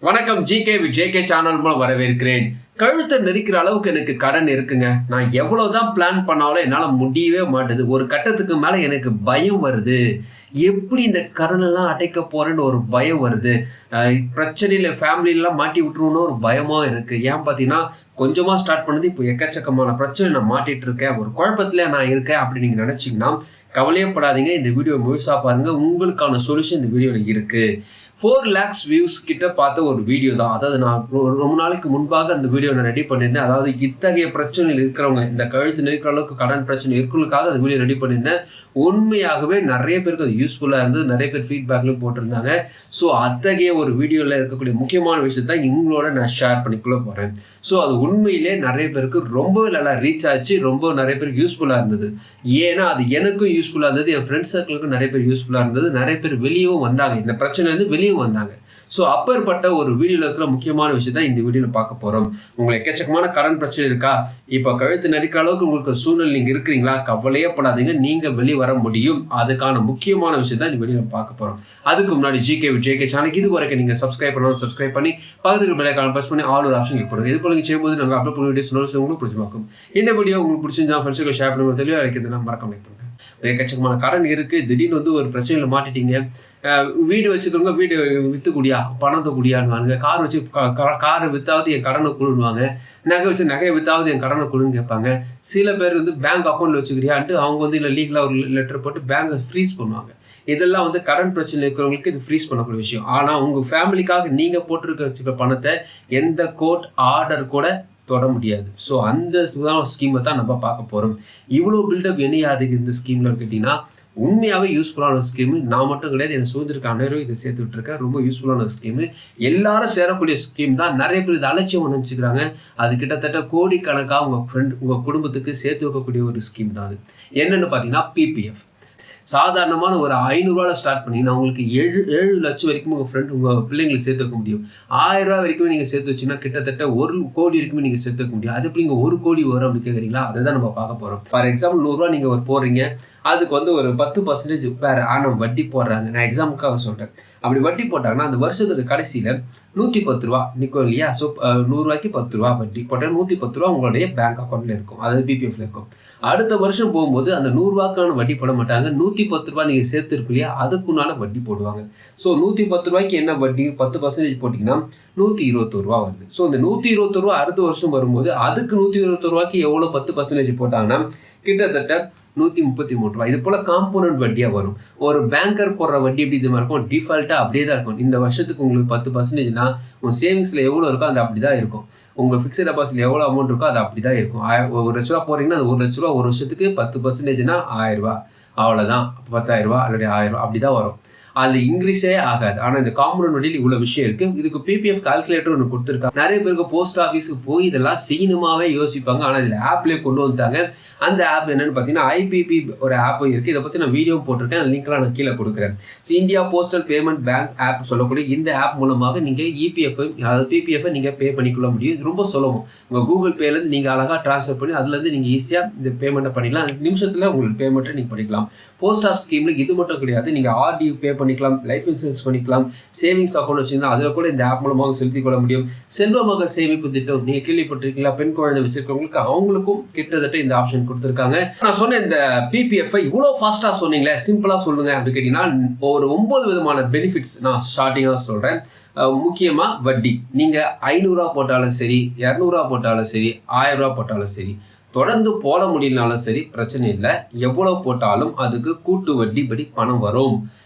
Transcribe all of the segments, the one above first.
வணக்கம் GK with JK channel மூலம் வரவேற்கிறேன். கழுத்தை நெரிக்கிற அளவுக்கு எனக்கு கடன் இருக்குங்க. நான் எவ்வளவுதான் பிளான் பண்ணாலும் என்னால் முடியவே மாட்டுது. ஒரு கட்டத்துக்கு மேலே எனக்கு பயம் வருது. எப்படி இந்த கடன் எல்லாம் அடைக்க போறேன்னு ஒரு பயம் வருது. பிரச்சனையில் ஃபேமிலியெல்லாம் மாட்டி விட்டுருவோன்னு ஒரு பயமாக இருக்குது. ஏன் பார்த்தீங்கன்னா கொஞ்சமாக ஸ்டார்ட் பண்ணது இப்போ எக்கச்சக்கமான பிரச்சனை நான் மாட்டிகிட்டு இருக்கேன். ஒரு குழப்பத்தில் நான் இருக்கேன் அப்படின்னு நீங்கள் நினச்சிங்கன்னா கவலையப்படாதீங்க. இந்த வீடியோ முழுசாக பாருங்கள். உங்களுக்கான சொல்யூஷன் இந்த வீடியோவில் இருக்குது. 4 lakhs வியூஸ் கிட்ட பார்த்த ஒரு வீடியோ தான். அதாவது நான் ரொம்ப நாளைக்கு முன்பாக அந்த வீடியோ நான் ரெடி பண்ணியிருந்தேன். அதாவது இத்தகைய பிரச்சனையில் இருக்கிறவங்க, இந்த கழுத்து நெருக்கிற அளவுக்கு கடன் பிரச்சனை இருக்கிறதுக்காக அந்த வீடியோ ரெடி பண்ணியிருந்தேன். உண்மையாகவே நிறைய பேருக்கு அது யூஸ்ஃபுல்லாக இருந்தது. நிறைய பேர் ஃபீட்பேக்லையும் போட்டிருந்தாங்க. ஸோ அத்தகைய ஒரு வீடியோவில் இருக்கக்கூடிய முக்கியமான விஷயத்தை உங்களோட நான் ஷேர் பண்ணிக்கொள்ள போகிறேன். ஸோ அது உண்மையிலே நிறைய பேருக்கு ரொம்பவே நல்லா ரீச் ஆச்சு. ரொம்ப நிறைய பேருக்கு யூஸ்ஃபுல்லாக இருந்தது. ஏன்னா அது எனக்கும் யூஸ்ஃபுல்லாக இருந்தது, என் ஃப்ரெண்ட்ஸ் சர்க்கிளுக்கும் நிறைய பேர் யூஸ்ஃபுல்லாக இருந்தது. நிறைய பேர் வெளியவும் வந்தாங்க, இந்த பிரச்சனைலேருந்து வெளியே வந்தாங்க. ஸோ அப்பேற்பட்ட ஒரு வீடியோவில் இருக்கிற முக்கியமான விஷயம் தான் இந்த வீடியோவில் பார்க்க போகிறோம். உங்களுக்கு எக்கச்சக்கமான கடன் பிரச்சனை இருக்கா? இப்போ கழுத்து நெரிக்கிற அளவுக்கு உங்களுக்கு சூழ்நிலை நீங்கள் இருக்கிறீங்களா? கவலையே படாதீங்க, நீங்கள் வெளியே வர முடியும். அதுக்கான முக்கியமான விஷயம் தான் இந்த வீடியோவில் பார்க்க போகிறோம். அதுக்கு முன்னாடி ஜிகே சேனலுக்கு இது வரைக்கும் நீங்கள் சப்ஸ்கிரைப் பண்ணணும். சப்ஸ்கிரைப் பண்ணி பக்கத்துக்கு பெல் ஐகானை ப்ரெஸ் பண்ணி ஆல் ஒரு ஆப்ஷன் கிளிக் பண்ணுங்க. இது போல நீங்கள் செய்யும்போது நாங்கள் அப்லோட் பண்ண வீடியோஸ் உங்களுக்கு பிடிச்சிருக்கும். இந்த வீடியோ உங்களுக்கு பிடிச்சிருந்தா ஃப்ரெண்ட்ஸுக்கு ஷேர் பண்ணுங்க. தெளிவாக இருக்கிறதுனா மறக்காம லைக் பண்ணுங்க. எக்கச்சக்கமான கடன் இருக்குது, திடீர்னு ஒரு பிரச்சனையில் மாட்டிட்டீங்க. வீடு வச்சுக்கிறவங்க வீடு விற்றுக்கூடியா, பணத்தை கூடியான்னு, கார் வச்சு காரை விற்றாவது என் கடனை கொடுவாங்க, நகை வச்சு நகையை விற்றாவது என் கடனை கொடுன்னு கேட்பாங்க. சில பேர் பேங்க் அக்கௌண்ட்டில் வச்சுக்கிறியான்ட்டு அவங்க இல்லை லீகலாக ஒரு லெட்டர் போட்டு பேங்கை ஃப்ரீஸ் பண்ணுவாங்க. இதெல்லாம் கடன் பிரச்சனை இருக்கிறவங்களுக்கு இது ஃப்ரீஸ் பண்ணக்கூடிய விஷயம். ஆனால் உங்கள் ஃபேமிலிக்காக நீங்கள் வச்சுக்கிற பணத்தை எந்த கோர்ட் ஆர்டர் கூட தொட முடியாது. ஸோ அந்த ஸ்கீமை தான் நம்ம பார்க்க போகிறோம். இவ்வளோ பில்டப் என்னையாதுக்கு இந்த ஸ்கீமில் கேட்டிங்கன்னா உண்மையாகவே யூஸ்ஃபுல்லான ஸ்கீமு. நான் மட்டும் கிடையாது, என் சுதந்திரக்கு அனைவரும் இதை சேர்த்து விட்டுருக்கேன். ரொம்ப யூஸ்ஃபுல்லான ஸ்கீமு, எல்லாரும் சேரக்கூடிய ஸ்கீம் தான். நிறைய பேர் இதை அலட்சியம் நினச்சிக்கிறாங்க. அது கிட்டத்தட்ட கோடிக்கணக்காக உங்கள் குடும்பத்துக்கு சேர்த்து வைக்கக்கூடிய ஒரு ஸ்கீம் தான். அது என்னென்னு பார்த்தீங்கன்னா பிபிஎஃப். சாதாரணமான ஒரு 500 ரூபாயில் ஸ்டார்ட் பண்ணிங்கன்னா உங்களுக்கு 7 லட்சம் வரைக்கும் உங்கள் பிள்ளைங்களுக்கு சேர்த்து வைக்க முடியும். 1000 ரூபா வரைக்குமே நீங்கள் சேர்த்து வச்சுன்னா கிட்டத்தட்ட 1 கோடி வரைக்குமே நீங்கள் சேர்த்து வைக்க முடியும். அது எப்படி 1 கோடி வரும் அப்படின்னு கேட்குறீங்களா? அதை தான் நம்ம பார்க்க போகிறோம். ஃபார் எக்ஸாம்பிள் 100 ரூபா நீங்கள் போடுறீங்க, அதுக்கு ஒரு 10% வேறு ஆனால் வட்டி போடுறாங்க. நான் எக்ஸாம்பிளுக்காக சொல்கிறேன். அப்படி வட்டி போட்டாங்கன்னா அந்த வருஷத்துக்கு கடைசியில் 110 ரூபா நிற்கும் இல்லையா? ஸோ 100 ரூபாய்க்கு 10 ரூபா வட்டி போட்டால் 110 ரூபா உங்களுடைய பேங்க் அக்கௌண்ட்டில் இருக்கும், அதாவது பிபிஎஃப்ல இருக்கும். அடுத்த வருஷம் போகும்போது அந்த 100 ரூபாய்க்கான வட்டி போட மாட்டாங்க. 110 ரூபா நீங்கள் சேர்த்துருக்கு இல்லையா, அதுக்குண்டான வட்டி போடுவாங்க. ஸோ 110 ரூபாய்க்கு என்ன வட்டி? 10% போட்டிங்கன்னா 121 ரூபா வருது. ஸோ இந்த 121 ரூபா அடுத்த வருஷம் வரும்போது அதுக்கு 121 ரூபாய்க்கு எவ்வளோ 10% போட்டாங்கன்னா கிட்டத்தட்ட 133 ரூபா. இது போல் காம்போனன்ட் வட்டியாக வரும். ஒரு பேங்கர் போடுற வட்டி எப்படி இது மாதிரி இருக்கும்? டிஃபால்ட்டாக அப்படியே தான் இருக்கும். இந்த வருஷத்துக்கு உங்களுக்கு 10%னா உங்கள் சேவிங்ஸில் எவ்வளோ இருக்கோ அது அப்படி தான் இருக்கும். உங்கள் ஃபிக்ஸட் டெபாசிட்ல எவ்வளோ அமௌண்ட் இருக்கோ அது அப்படி தான் இருக்கும். 1 லட்ச ரூபா போகிறீங்கன்னா அது 1 லட்ச ரூபா ஒரு வருஷத்துக்கு 10%னா 1000 ரூபா, அவ்வளோதான். 10,000 ரூபா அல்லது 1000 ரூபா அப்படி தான் வரும். அது இன்க்ரீஸே ஆகாது. ஆனால் இந்த காம்பவுண்ட் வட்டியில் இவ்வளோ விஷயம் இருக்குது. இதுக்கு பிபிஎஃப் கால்குலேட்டர் ஒன்று கொடுத்துருக்காங்க. நிறைய பேருக்கு போஸ்ட் ஆஃபீஸுக்கு போய் இதெல்லாம் செய்யணுமாவே யோசிப்பாங்க. ஆனால் இதில் ஆப்லேயே கொண்டு வந்துட்டாங்க. அந்த ஆப் என்னென்னு பார்த்தீங்கன்னா ஐபிபி ஒரு ஆப் இருக்குது. இதை பற்றி நான் வீடியோ போட்டிருக்கேன், அந்த லிங்க்லாம் நான் கீழே கொடுக்குறேன். So India postal payment bank app சொல்லக்கூடிய இந்த ஆப் மூலமாக நீங்கள் இபிஎஃப் அதாவது பிபிஎஃப் நீங்கள் பே பண்ணிக்கொள்ள முடியும். இது ரொம்ப சுலபம். உங்கள் கூகுள் பேலேருந்து நீங்கள் அழகாக ட்ரான்ஸ்ஃபர் பண்ணி அதுலேருந்து நீங்கள் ஈஸியாக இந்த பேமெண்ட்டை பண்ணிக்கலாம். 5 நிமிஷத்தில் உங்களுக்கு பேமெண்ட்டை நீங்கள் பண்ணிக்கலாம். போஸ்ட் ஆஃப் ஸ்கீமில் இது மட்டும் கிடையாது, நீங்கள் ஆர்டி பே பண்ணிக்கலாம், லைஃப் இன்சூரன்ஸ் பண்ணிக்கலாம், சேவிங்ஸ் அக்கௌண்ட் வச்சுருந்தா அதில் கூட இந்த ஆப் மூலமாக செலுத்திக் கொள்ள முடியும். செல்வ மகள் சேமிப்பு திட்டம் நீங்கள் கேள்விப்பட்டிருக்கீங்களா? பெண் குழந்தை வச்சிருக்கவங்களுக்கு அவங்களுக்கும் கிட்டத்தட்ட இந்த ஆப்ஷன் கொடுத்துருக்காங்க. நான் சொன்ன இந்த பிபிஎஃப் இவ்வளோ ஃபாஸ்ட்டாக சொன்னீங்களே, சிம்பிளாக சொல்லுங்க அப்படின்னு கேட்டிங்கன்னா ஒரு 9 விதமான பெனிஃபிட்ஸ் நான் ஸ்டார்டிங்காக சொல்கிறேன். முக்கியமாக வட்டி. நீங்கள் 500 ரூபா போட்டாலும் சரி, 200 ரூபா போட்டாலும் சரி, 1000 ரூபா போட்டாலும் சரி, தொடர்ந்து போட முடியலனாலும் சரி பிரச்சனை இல்லை. எவ்வளோ போட்டாலும் அதுக்கு கூட்டு வட்டி படி பணம் வரும்.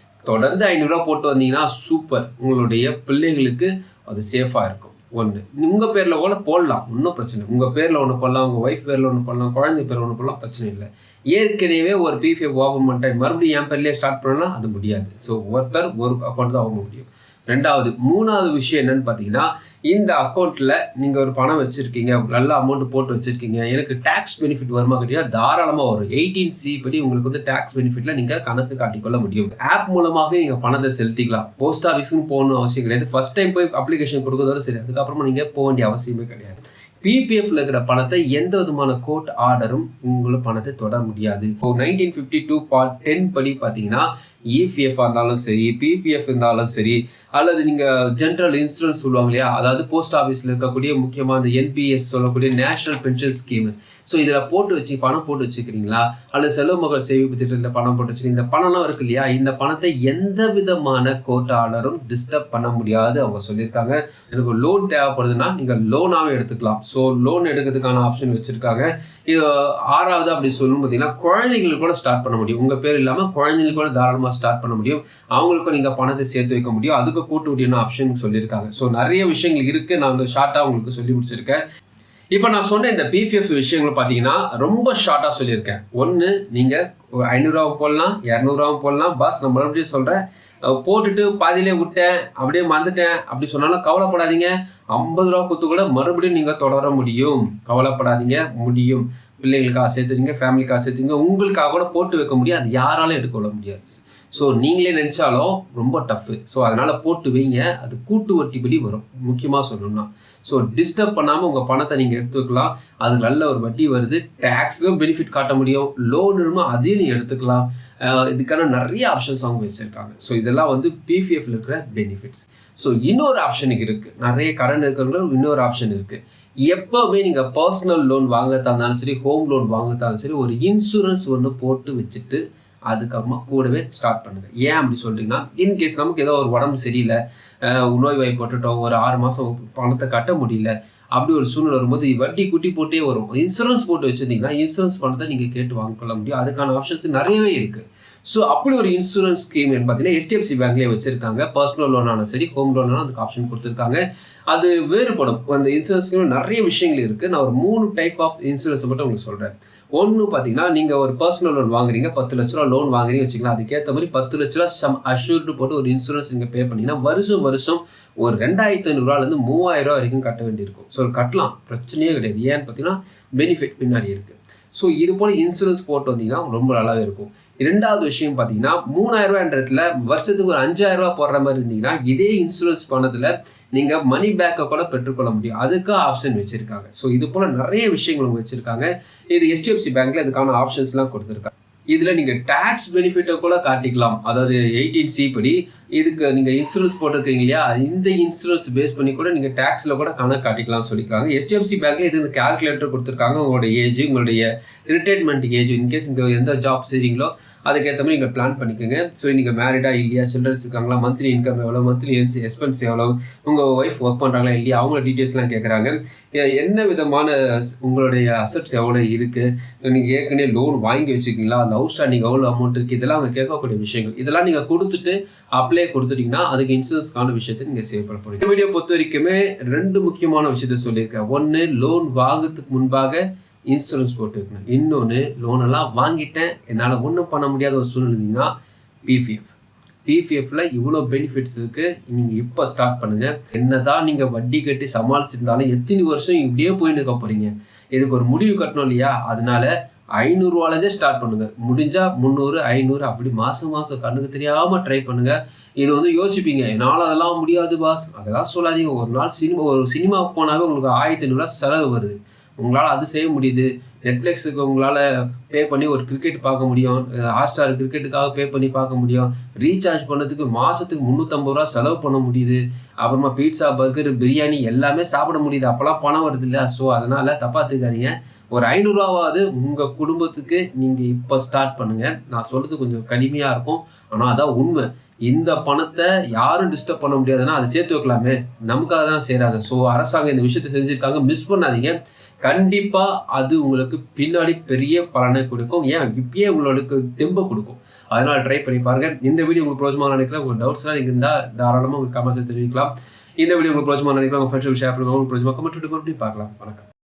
தொடர்ந்து 500 ரூபா போட்டு வந்தீங்கன்னா சூப்பர். உங்களுடைய பிள்ளைகளுக்கு அது சேஃபாக இருக்கும். ஒன்று உங்கள் பேரில் கூட போடலாம், ஒன்றும் பிரச்சனை. உங்கள் பேரில் ஒன்று போடலாம், உங்கள் ஒய்ஃப் பேரில் ஒன்று போடலாம், குழந்தை பேரில் ஒன்று போடலாம், பிரச்சனை இல்லை. ஏற்கனவே ஒரு பிபிஎஃப் ஓப்பன் பண்ணிட்டேன் மறுபடியும் என் பேர்லேயே ஸ்டார்ட் பண்ணலாம், அது முடியாது. ஸோ ஒருத்தர் ஒரு அக்கௌண்ட் தான் வாங்க முடியும். 3வது விஷயம் என்னன்னு பார்த்தீங்கன்னா, இந்த அக்கௌண்ட்டில் நீங்கள் ஒரு பணம் வச்சுருக்கீங்க, நல்ல அமௌண்ட் போட்டு வச்சுருக்கீங்க, எனக்கு டேக்ஸ் பெனிஃபிட் வருமா கேட்டீங்கன்னா தாராளமாக வரும். 18C படி உங்களுக்கு டேக்ஸ் பெனிஃபிட்டில் நீங்கள் கணக்கு காட்டிக்கொள்ள முடியும். ஆப் மூலமாக நீங்கள் பணத்தை செலுத்திக்கலாம். போஸ்ட் ஆஃபீஸுக்கும் போகணும் அவசியம் கிடையாது. ஃபர்ஸ்ட் டைம் போய் அப்ளிகேஷன் கொடுக்கறதோட சரி, அதுக்கப்புறமா நீங்கள் போக வேண்டிய அவசியமே கிடையாது. பிபிஎஃப்ல இருக்கிற பணத்தை எந்த விதமான கோர்ட் ஆர்டரும் உங்களை பணத்தை தொட முடியாது. இப்போ 1952 Part 10 படி பார்த்தீங்கன்னா இபிஎஃப் இருந்தாலும் சரி, பிபிஎஃப் இருந்தாலும் சரி, அல்லது நீங்கள் ஜென்ரல் இன்சூரன்ஸ் சொல்லுவாங்க இல்லையா, அதாவது போஸ்ட் ஆஃபீஸில் இருக்கக்கூடிய முக்கியமான என்பிஎஸ் சொல்லக்கூடிய நேஷனல் பென்ஷன் ஸ்கீம். ஸோ இதில் பணம் போட்டு வச்சுக்கிறீங்களா, அல்லது செலவு மகள் சேமிப்பு திட்டத்தில் பணம் போட்டு வச்சுக்கிறீங்க. இந்த பணம்லாம் இருக்கு இல்லையா, இந்த பணத்தை எந்த விதமான கோட்டாளரும் டிஸ்டர்ப் பண்ண முடியாது அவங்க சொல்லியிருக்காங்க. எனக்கு லோன் தேவைப்படுதுன்னா நீங்கள் லோனாகவே எடுத்துக்கலாம். ஸோ லோன் எடுக்கிறதுக்கான ஆப்ஷன் வச்சுருக்காங்க. இது 6வது அப்படி சொல்லணும் பார்த்தீங்கன்னா, குழந்தைங்களுக்கு கூட ஸ்டார்ட் பண்ண முடியும். உங்கள் பேர் இல்லாமல் குழந்தைங்களுக்கு கூட தாராளமாக ஸ்டார்ட் பண்ண முடியும். அவங்களுக்கும் நீங்கள் பணத்தை சேர்த்து வைக்க முடியும். அதுக்கு கூட்டு வட்டியான ஆப்ஷன் சொல்லியிருக்காங்க. ஸோ நிறைய விஷயங்கள் இருக்குது. நான் வந்து ஷார்ட்டாக உங்களுக்கு சொல்லி முடிச்சிருக்கேன். இப்போ நான் சொன்ன இந்த பிபிஎஃப் விஷயங்கள் பார்த்தீங்கன்னா ரொம்ப ஷார்ட்டாக சொல்லியிருக்கேன். ஒன்று, நீங்கள் 500 போடலாம், 200 போடலாம். பாஸ் நான் மறுபடியும் சொல்கிறேன், போட்டுட்டு பாதியிலே விட்டேன், அப்படியே மறந்துட்டேன் அப்படி சொன்னாலும் கவலைப்படாதீங்க. 50 ரூபா கொடுத்து கூட மறுபடியும் நீங்கள் தொடர முடியும். கவலைப்படாதீங்க, முடியும். பிள்ளைங்களுக்காக சேர்த்துறீங்க, ஃபேமிலிக்காக சேர்த்துங்க, உங்களுக்காக கூட போட்டு வைக்க முடியும். அது யாராலும் எடுத்துக்கொள்ள முடியாது. ஸோ நீங்களே நினச்சாலும் ரொம்ப டஃப்பு. ஸோ அதனால் போட்டு வைங்க. அது கூட்டு வட்டிப்படி வரும் முக்கியமாக சொல்லணும்னா. ஸோ டிஸ்டர்ப் பண்ணாமல் உங்கள் பணத்தை நீங்கள் எடுத்து வைக்கலாம். அது நல்ல ஒரு வட்டி வருது. டேக்ஸ்லையும் பெனிஃபிட் காட்ட முடியும். லோன் இருமா அதையும் நீங்கள் எடுத்துக்கலாம். இதுக்கான நிறைய ஆப்ஷன்ஸ் அவங்க வச்சுருக்காங்க. ஸோ இதெல்லாம் வந்து பிபிஎஃப்ல இருக்கிற பெனிஃபிட்ஸ். ஸோ இன்னொரு ஆப்ஷன் இருக்குது. நிறைய கடன் இருக்கிறவங்களும் இன்னொரு ஆப்ஷன் இருக்குது. எப்போவுமே நீங்கள் பர்சனல் லோன் வாங்கத்தான் இருந்தாலும் சரி, ஹோம் லோன் வாங்கத்தாலும் சரி, ஒரு இன்சூரன்ஸ் ஒன்று போட்டு வச்சுட்டு அதுக்கப்புறமா கூடவே ஸ்டார்ட் பண்ணுங்கள். ஏன் அப்படி சொல்கிறீங்கன்னா, இன்கேஸ் நமக்கு ஏதோ ஒரு உடம்பு சரியில்லை, நோய் வாய்ப்பட்டுட்டோம், ஒரு 6 மாதம் பணத்தை கட்ட முடியல, அப்படி ஒரு சூழ்நிலை வரும்போது வட்டி குட்டி போட்டே வரும். இன்சூரன்ஸ் போட்டு வச்சுருந்தீங்கன்னா இன்சூரன்ஸ் பணத்தை நீங்கள் கேட்டு வாங்கிக்கொள்ள முடியும். அதுக்கான ஆப்ஷன்ஸ் நிறையவே இருக்குது. ஸோ அப்படி ஒரு இன்சூரன்ஸ் ஸ்கீம் பார்த்தீங்கன்னா HDFC பேங்க்லேயே வச்சுருக்காங்க. பர்சனல் லோனாலும் சரி, ஹோம் லோனாலும் அதுக்கு ஆப்ஷன் கொடுத்துருக்காங்க. அது வேறுபடும். அந்த இன்சூரன்ஸ் ஸ்கீம் நிறைய விஷயங்கள் இருக்குது. நான் ஒரு 3 டைப் ஆஃப் இன்சூரன்ஸை மட்டும் உங்களுக்கு சொல்கிறேன். ஒன்று பார்த்தீங்கன்னா, நீங்கள் ஒரு பர்சனல் லோன் வாங்குறீங்க, 10 லட்ச ரூபா லோன் வாங்குறீங்க வச்சுக்கலாம். அதுக்கேற்ற மாதிரி 10 லட்ச ரூபா அஷ்யூர்டு போட்டு ஒரு இன்சூரன்ஸ் நீங்கள் பே பண்ணிங்கன்னா வருஷம் ஒரு 2500 3000 வரைக்கும் கட்ட வேண்டியிருக்கும். ஸோ கட்டலாம், பிரச்சனையே கிடையாது. ஏன்னு பார்த்தீங்கன்னா பெனிஃபிட் பின்னாடி இருக்குது. ஸோ இது போல் இன்சூரன்ஸ் போட்டு வந்தீங்கன்னா ரொம்ப நல்லாவே இருக்கும். 2வது விஷயம் பார்த்தீங்கன்னா, 3000 வருஷத்துக்கு ஒரு 5000 போடுற மாதிரி இருந்தீங்கன்னா இதே இன்சூரன்ஸ் பணத்தில் நீங்கள் மணி பேக்கை கூட பெற்றுக்கொள்ள முடியும். அதுக்கு ஆப்ஷன் வச்சுருக்காங்க. ஸோ இது போல் நிறைய விஷயங்கள் வச்சுருக்காங்க. இது HDFC பேங்க்கில் இதுக்கான ஆப்ஷன்ஸ்லாம் கொடுத்துருக்காங்க. இதில் நீங்கள் டேக்ஸ் பெனிஃபிட்டை கூட காட்டிக்கலாம். அதாவது 18C படி இதுக்கு நீங்கள் இன்சூரன்ஸ் போட்டிருக்கீங்க இல்லையா, இந்த இன்சூரன்ஸ் பேஸ் பண்ணி கூட நீங்கள் டேக்ஸில் கூட கணக்கு காட்டிக்கலாம் சொல்லிக்கிறாங்க. HDFC பேங்க்கில் இது கேல்குலேட்டர் கொடுத்துருக்காங்க. உங்களுடைய ஏஜ், உங்களுடைய ரிட்டைர்மெண்ட் ஏஜ், இன்கேஸ் இங்கே எந்த ஜாப் செய்கிறீங்களோ அதுக்கேற்ற மாதிரி நீங்கள் பிளான் பண்ணிக்கோங்க. ஸோ நீங்கள் மேரிடா இல்லையா, சில்ட்ரன்ஸ் இருக்காங்களா, மந்த்லி இன்கம் எவ்வளோ, மந்த்லி எக்ஸ்பென்ஸ் எவ்வளோ, உங்கள் ஒய்ஃப் ஒர்க் பண்ணுறாங்களா இல்லையா, அவங்கள டீட்டெயில்ஸ்லாம் கேட்குறாங்க. என்ன விதமான உங்களுடைய அசட்ஸ் எவ்வளோ இருக்குது, நீங்கள் ஏற்கனவே லோன் வாங்கி வச்சுருக்கீங்களா, லவ் ஸ்டாண்டிங் எவ்வளோ அமௌண்ட் இருக்குது, இதெல்லாம் அவங்க கேட்கக்கூடிய விஷயங்கள். இதெல்லாம் நீங்கள் கொடுத்துட்டு அப்ளை கொடுத்துட்டீங்கன்னா அதுக்கு இன்சூரன்ஸ்க்கான விஷயத்தை நீங்கள் சேவ் பண்ண போகிறீங்க. இந்த வீடியோ பொறுத்த வரைக்குமே 2 முக்கியமான விஷயத்த சொல்லியிருக்கேன். ஒன்று, லோன் வாங்குறதுக்கு முன்பாக இன்சூரன்ஸ் போட்டு வைக்கணும். இன்னொன்று, லோனெல்லாம் வாங்கிட்டேன் என்னால் ஒன்றும் பண்ண முடியாத ஒரு சூழ்நிலைன்னா பிபிஎஃப்ல இவ்வளோ பெனிஃபிட்ஸ் இருக்குது. நீங்கள் இப்போ ஸ்டார்ட் பண்ணுங்கள். என்னதான் நீங்கள் வட்டி கட்டி சமாளிச்சிருந்தாலும் எத்தனை வருஷம் இப்படியே போயின்னு இருக்க போகிறீங்க. இதுக்கு ஒரு முடிவு கட்டணும் இல்லையா, அதனால 500 ரூபாலேருந்தே ஸ்டார்ட் பண்ணுங்கள். முடிஞ்சால் 300, 500 அப்படி மாதம் கண்ணுக்கு தெரியாமல் ட்ரை பண்ணுங்கள். இது வந்து யோசிப்பீங்க, என்னால் அதெல்லாம் முடியாது பாஸ், அதெல்லாம் சொல்லாதீங்க. ஒரு சினிமா போனாவே உங்களுக்கு 1500 செலவு வருது. உங்களால் அது செய்ய முடியுது. நெட்ஃப்ளிக்ஸுக்கு உங்களால் பே பண்ணி ஒரு கிரிக்கெட் பார்க்க முடியும், ஹாட்ஸ்டார் கிரிக்கெட்டுக்காக பே பண்ணி பார்க்க முடியும். ரீசார்ஜ் பண்ணதுக்கு மாதத்துக்கு 350 செலவு பண்ண முடியுது. அப்புறமா பீட்சா, பர்கர், பிரியாணி எல்லாமே சாப்பிட முடியுது. அப்போல்லாம் பணம் வருது இல்லையா. ஸோ அதனால் தப்பாத்துக்காதீங்க. ஒரு 500 உங்கள் குடும்பத்துக்கு நீங்கள் இப்போ ஸ்டார்ட் பண்ணுங்கள். நான் சொல்கிறது கொஞ்சம் கடுமையாக இருக்கும், ஆனால் அதான் உண்மை. இந்த பணத்தை யாரும் டிஸ்டர்ப் பண்ண முடியாதுன்னா அதை சேர்த்து வைக்கலாமே, நமக்காக தான் செய்கிறாங்க. ஸோ அரசாங்கம் இந்த விஷயத்தை செஞ்சுருக்காங்க, மிஸ் பண்ணாதீங்க. கண்டிப்பாக அது உங்களுக்கு பின்னாடி பெரிய பலனை கொடுக்கும். ஏன் இப்பயே உங்களுக்கு தெம்பை கொடுக்கும். அதனால் ட்ரை பண்ணி பாருங்கள். இந்த வீடியோ உங்களுக்கு பிரோஜனமாக நினைக்கிறேன். உங்களுக்கு டவுட்ஸ்லாம் நீங்கள் இருந்தால் தாராளமாக உங்களுக்கு கமெண்ட்ஸை தெரிவிக்கலாம். இந்த வீடியோ உங்களுக்கு பிரோஜனமாக நினைக்கலாம். உங்கள் ஃப்ரெண்ட்ஸ் ஷேர் பண்ணுங்க. உங்களுக்கு பிரோஜனமாக கமெண்ட் பார்க்கலாம். வணக்கம்.